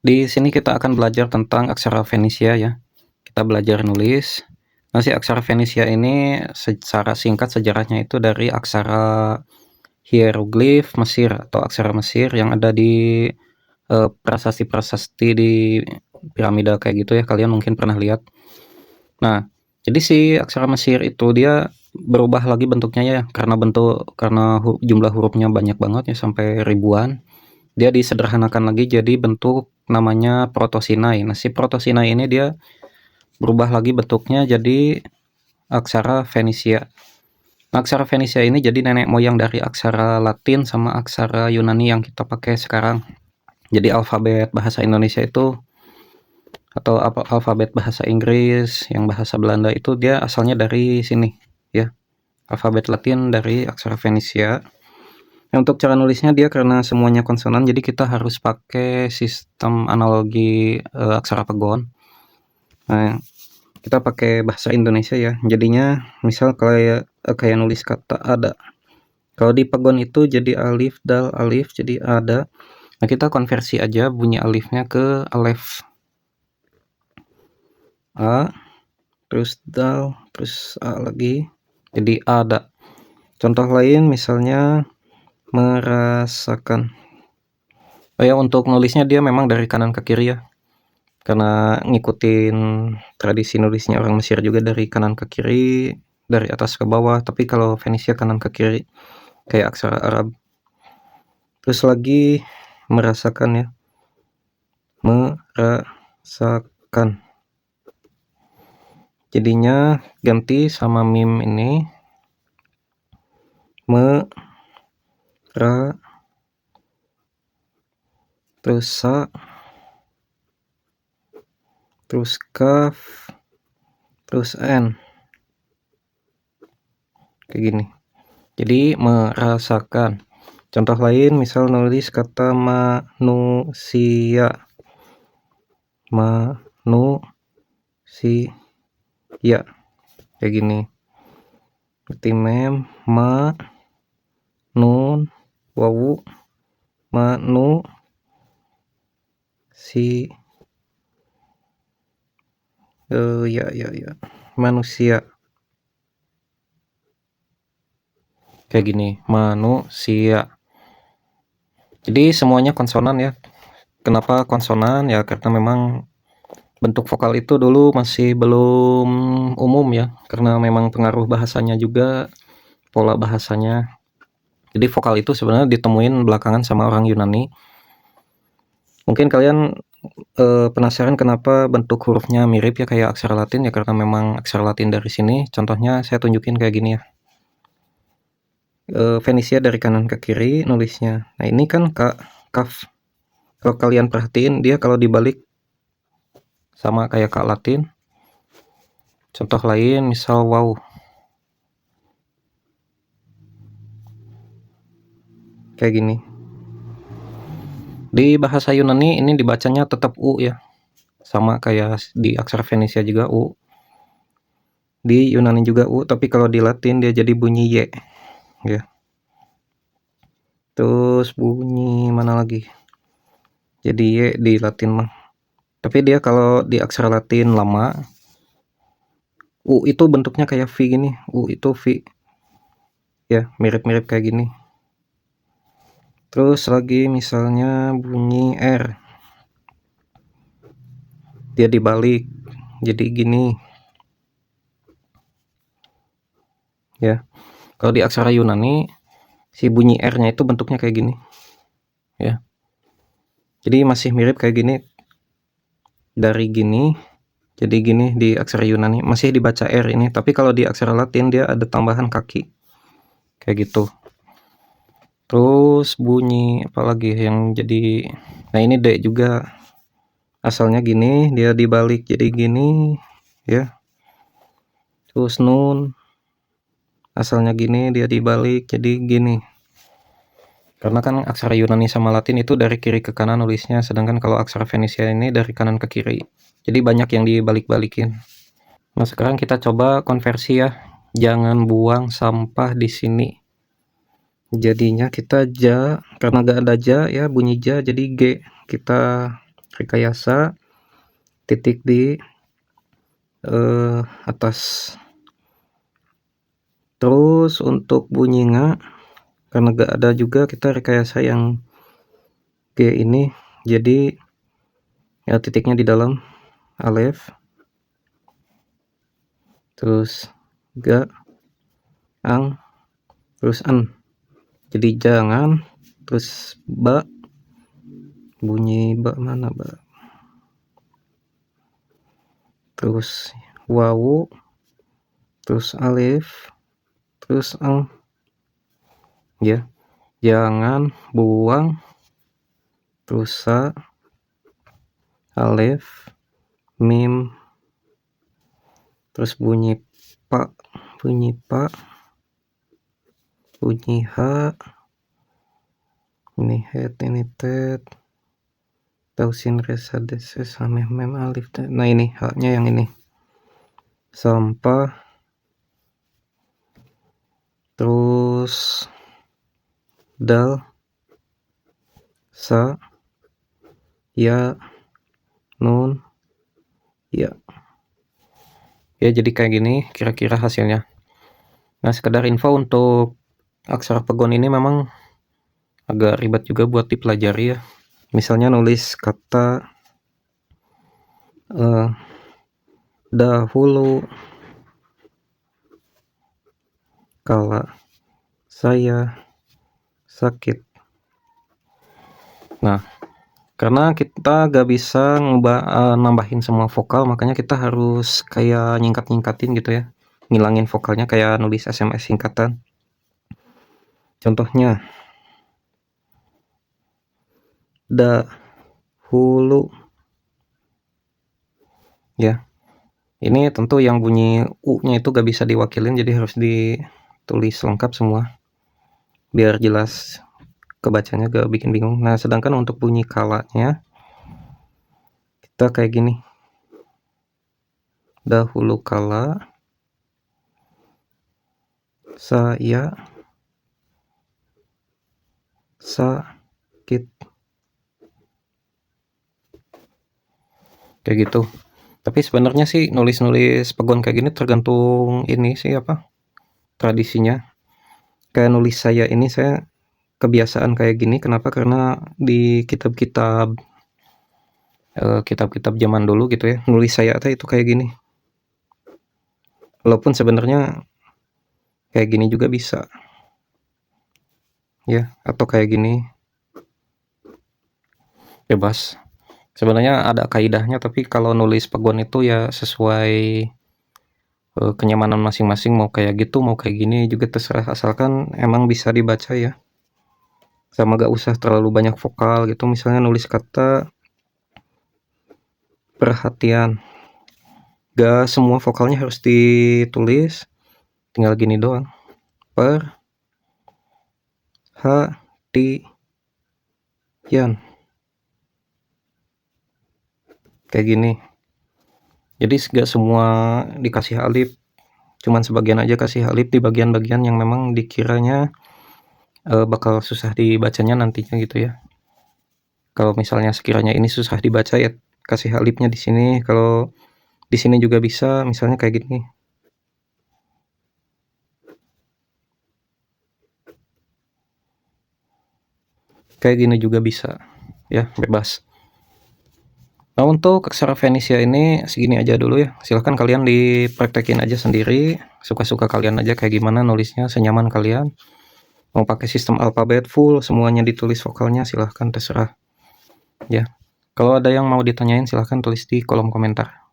Di sini kita akan belajar tentang aksara Fenisia ya. Kita belajar nulis. Nah, si aksara Fenisia ini secara singkat sejarahnya itu dari aksara hieroglif Mesir atau aksara Mesir yang ada di prasasti-prasasti di piramida kayak gitu ya. Kalian mungkin pernah lihat. Nah, jadi si aksara Mesir itu dia berubah lagi bentuknya ya karena jumlah hurufnya banyak banget ya sampai ribuan. Dia disederhanakan lagi jadi bentuk namanya Proto-Sinai. Nah, si Proto-Sinai ini dia berubah lagi bentuknya jadi aksara Fenisia. Nah, aksara Fenisia ini jadi nenek moyang dari aksara Latin sama aksara Yunani yang kita pakai sekarang. Jadi alfabet bahasa Indonesia itu atau alfabet bahasa Inggris, yang bahasa Belanda itu dia asalnya dari sini ya. Alfabet Latin dari aksara Fenisia. Untuk cara nulisnya dia karena semuanya konsonan jadi kita harus pakai sistem analogi aksara pegon. Nah, kita pakai bahasa Indonesia ya. Jadinya misal kayak nulis kata ada. Kalau di pegon itu jadi alif dal alif jadi ada. Nah, kita konversi aja bunyi alifnya ke alef. A terus dal terus a lagi jadi ada. Contoh lain misalnya merasakan. Oh ya, untuk nulisnya dia memang dari kanan ke kiri ya. Karena ngikutin tradisi nulisnya orang Mesir juga dari kanan ke kiri, dari atas ke bawah, tapi kalau Fenisia kanan ke kiri kayak aksara Arab. Terus lagi merasakan ya. Merasakan. Jadinya ganti sama mim ini terus sa terus kaf terus n kayak gini. Jadi merasakan. Contoh lain misal nulis kata manusia. Manusia kayak gini. Berarti mem ma nun wawu manu si ya manusia kayak gini manusia. Jadi semuanya konsonan ya. Kenapa konsonan ya, karena memang bentuk vokal itu dulu masih belum umum ya, karena memang pengaruh bahasanya juga, pola bahasanya. Jadi vokal itu sebenarnya ditemuin belakangan sama orang Yunani. Mungkin kalian penasaran kenapa bentuk hurufnya mirip ya kayak aksara Latin ya, karena memang aksara Latin dari sini. Contohnya saya tunjukin kayak gini ya. Fenisia dari kanan ke kiri nulisnya. Nah, ini kan kaf. Kalau kalian perhatiin dia kalau dibalik sama kayak kak Latin. Contoh lain misal wow. Kayak gini. Di bahasa Yunani ini dibacanya tetap U ya. Sama kayak di aksara Fenisia juga U. Di Yunani juga U, tapi kalau di Latin dia jadi bunyi Y. Ya. Terus bunyi mana lagi? Jadi Y di Latin mah. Tapi dia kalau di aksara Latin lama, U itu bentuknya kayak V gini. U itu V. Ya, mirip-mirip kayak gini. Terus lagi misalnya bunyi R. Dia dibalik. Jadi gini. Ya. Kalau di aksara Yunani, si bunyi R-nya itu bentuknya kayak gini. Ya. Jadi masih mirip kayak gini. Dari gini, jadi gini di aksara Yunani. Masih dibaca R ini, tapi kalau di aksara Latin dia ada tambahan kaki. Kayak gitu. Terus bunyi apalagi yang jadi, nah ini D juga. Asalnya gini, dia dibalik jadi gini, ya. Terus nun, asalnya gini, dia dibalik jadi gini. Karena kan aksara Yunani sama Latin itu dari kiri ke kanan nulisnya, sedangkan kalau aksara Fenisia ini dari kanan ke kiri. Jadi banyak yang dibalik-balikin. Nah, sekarang kita coba konversi ya. Jangan buang sampah di sini. Jadinya kita ja, karena gak ada ja ya bunyi ja jadi G. Kita rekayasa, titik di atas. Terus untuk bunyinya, karena gak ada juga, kita rekayasa yang G ini, jadi ya titiknya di dalam alef, terus ga, ang, terus an, jadi jangan, terus ba, bunyi ba mana ba, terus wawu, terus alif, terus ang, ya, jangan, buang, terus sa, alif, mim, terus bunyi pa, bunyi pa, bunyi ha, ini het, ini tet, tausin resa deses, mem mem alif. Nah ini haknya yang ini, sampah, terus dal, sa, ya, nun, ya. Ya jadi kayak gini kira-kira hasilnya. Nah sekedar info, untuk aksara pegon ini memang agak ribet juga buat dipelajari ya. Misalnya nulis kata dahulu kala saya sakit. Nah karena kita gak bisa nambahin semua vokal, makanya kita harus kayak nyingkat-nyingkatin gitu ya, ngilangin vokalnya kayak nulis SMS singkatan. Contohnya dahulu, ya ini tentu yang bunyi U-nya itu gak bisa diwakilin, jadi harus ditulis lengkap semua biar jelas kebacanya, gak bikin bingung. Nah sedangkan untuk bunyi kalanya kita kayak gini, dahulu kala saya sakit, kayak gitu. Tapi sebenarnya sih nulis pegon kayak gini tergantung ini sih apa tradisinya. Kayak nulis saya ini, saya kebiasaan kayak gini. Kenapa? Karena di kitab-kitab kitab-kitab zaman dulu gitu ya, nulis saya itu kayak gini. Walaupun sebenarnya kayak gini juga bisa ya, atau kayak gini, bebas. Sebenarnya ada kaidahnya, tapi kalau nulis pegon itu ya sesuai kenyamanan masing-masing, mau kayak gitu mau kayak gini juga terserah, asalkan emang bisa dibaca ya, sama gak usah terlalu banyak vokal gitu. Misalnya nulis kata perhatian, gak semua vokalnya harus ditulis, tinggal gini doang, perhatian, kayak gini. Jadi gak semua dikasih alif, cuman sebagian aja kasih alif di bagian-bagian yang memang dikiranya bakal susah dibacanya nantinya gitu ya. Kalau misalnya sekiranya ini susah dibaca ya kasih alifnya di sini. Kalau di sini juga bisa, misalnya kayak gini, kayak gini juga bisa ya, bebas. Nah untuk aksara Fenisia ini segini aja dulu ya, silahkan kalian dipraktekin aja sendiri, suka-suka kalian aja kayak gimana nulisnya, senyaman kalian. Mau pakai sistem alfabet full semuanya ditulis vokalnya, silahkan, terserah ya. Kalau ada yang mau ditanyain silahkan tulis di kolom komentar.